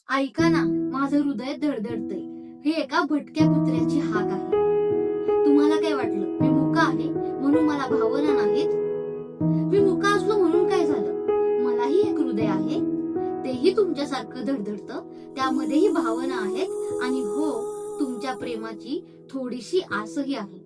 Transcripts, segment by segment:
ऐका ना, माझं हृदय धडधडतंय. हे एका भटक्या कुत्र्याची हाक आहे. तुम्हाला काय वाटलं, मी मुका आहे म्हणून मला भावना नाहीत? मी मुका असलो म्हणून काय झालं? मलाही एक हृदय आहे. तेही तुमच्यासारखं धडधडतं. त्यामध्येही भावना आहेत आणि हो, तुमच्या प्रेमाची थोडीशी आसही आहे.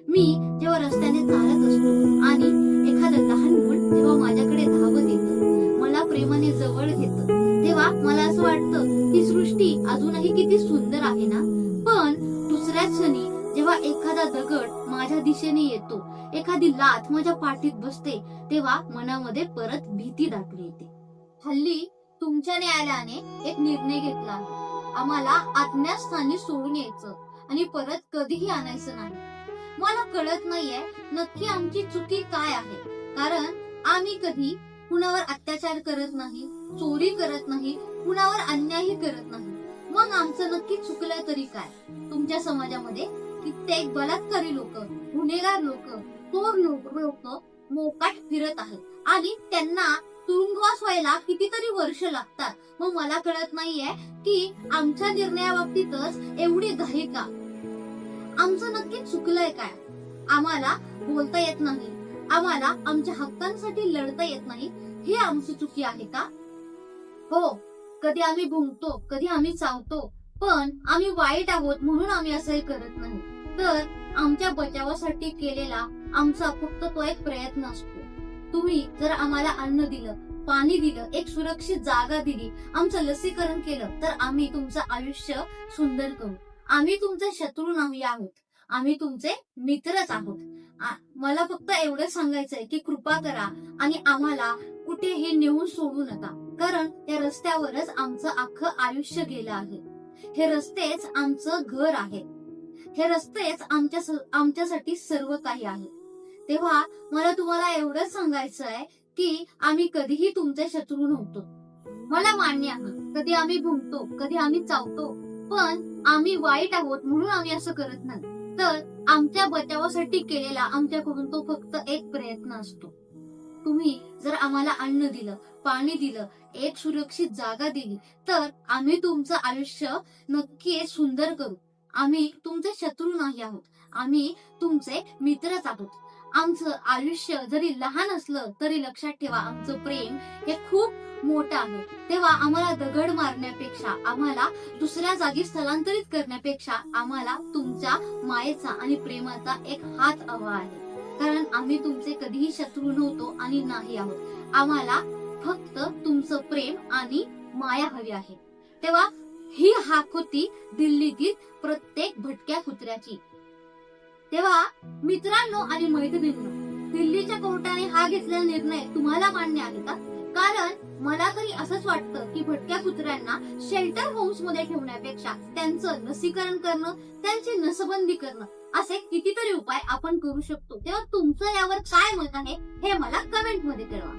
मी जेव्हा रस्त्याने चालत असतो आणि एखादं लहान मूल जेव्हा माझ्याकडे धावत येतं, मला प्रेमाने जवळ घेतं, तेव्हा मला असं वाटतं की सृष्टी अजूनही किती सुंदर आहे ना. पण दुसऱ्याच क्षणी जेव्हा एखादा दगड माझ्या दिशेने येतो, एखादी लाथ माझ्या पाठीत बसते, तेव्हा मनामध्ये परत भीती दाटून येते. हल्ली तुमच्या न्यायालयाने एक निर्णय घेतला आहे. आम्हाला आज्ञास्थानी सोडून यायचं आणि परत कधीही आणायचं नाही. मला कळत नाहीये नक्की आमची चुकी काय आहे. कारण आम्ही कधी कुणावर अत्याचार करत नाही, चोरी करत नाही, कुणावर अन्यायही करत नाही. मग आमचं नक्की चुकलं तरी काय? तुमच्या समाजामध्ये कित्येक बलात्कारी लोक, गुन्हेगार लोक, चोर लोक मोकाट फिरत आहेत आणि त्यांना तुरुंगवास व्हायला कितीतरी वर्ष लागतात. मग मला कळत नाहीये की आमच्या निर्णयाबाबतीतच एवढी घाई का? आमचं नक्की चुकलंय काय? आम्हाला बोलता येत नाही, आम्हाला आमच्या हक्कांसाठी लढता येत नाही, ही आमची चुकी आहे का? हो, कधी आम्ही भुंकतो, कधी आम्ही चावतो, पण आम्ही वाईट आहोत म्हणून आम्ही असंही करत नाही. तर आमच्या बचावासाठी केलेला आमचा फक्त तो एक प्रयत्न असतो. तुम्ही जर आम्हाला अन्न दिलं, पाणी दिलं, एक सुरक्षित जागा दिली, आमचं लसीकरण केलं, तर आम्ही तुमचं आयुष्य सुंदर करू. आम्ही तुमचे शत्रू नाही आहोत, आम्ही तुमचे मित्रच आहोत. मला फक्त एवढं सांगायचंय की कृपा करा आणि आम्हाला कुठेही नेऊन सोडू नका. कारण या रस्त्यावरच आमचं अख्खं आयुष्य गेलं आहे. हे रस्तेच आमचं घर आहे. हे रस्तेच आमच्यासाठी सर्व काही आहे. तेव्हा मला तुम्हाला एवढंच सांगायचं आहे की आम्ही कधीही तुमचे शत्रू नव्हतो. मला मान्य आहे, कधी आम्ही भुंकतो, कधी आम्ही चावतो, पण आम्ही वाईट आहोत म्हणून आम्ही असं करत नाही. तर आमच्या बचावासाठी केलेला आमच्याकडून तो फक्त एक प्रयत्न असतो. तुम्ही जर आम्हाला अन्न दिलं, पाणी दिलं, एक सुरक्षित जागा दिली, तर आम्ही तुमचं आयुष्य नक्की सुंदर करू. आम्ही तुमचे शत्रू नाही आहोत, आम्ही तुमचे मित्रच आहोत. आमचं आयुष्य जरी लहान असलं तरी लक्षात ठेवा, आमचं प्रेम हे खूप मोठं आहे. तेव्हा आम्हाला दगड मारण्यापेक्षा, आम्हाला दुसऱ्या जागी स्थलांतरित करण्यापेक्षा आम्हाला तुमच्या मायेचा आणि प्रेमाचा एक हात हवा आहे. कारण आम्ही तुमचे कधीही शत्रू नव्हतो आणि नाही आहोत. आम्हाला फक्त तुमचं प्रेम आणि माया हवी आहे. तेव्हा ही हाक होती दिल्लीतील प्रत्येक भटक्या कुत्र्याची. तेव्हा मित्रांनो आणि मैत्रिणींनो, दिल्लीच्या कोर्टाने हा घेतलेला निर्णय तुम्हाला मान्य आहे का? कारण मला तरी असंच वाटतं की भटक्या कुत्र्यांना शेल्टर होम्स मध्ये ठेवण्यापेक्षा त्यांचं लसीकरण करणं, त्यांची नसबंदी करणं, असे कितीतरी उपाय आपण करू शकतो. तेव्हा तुमचं यावर काय मत आहे हे मला कमेंट मध्ये कळवा.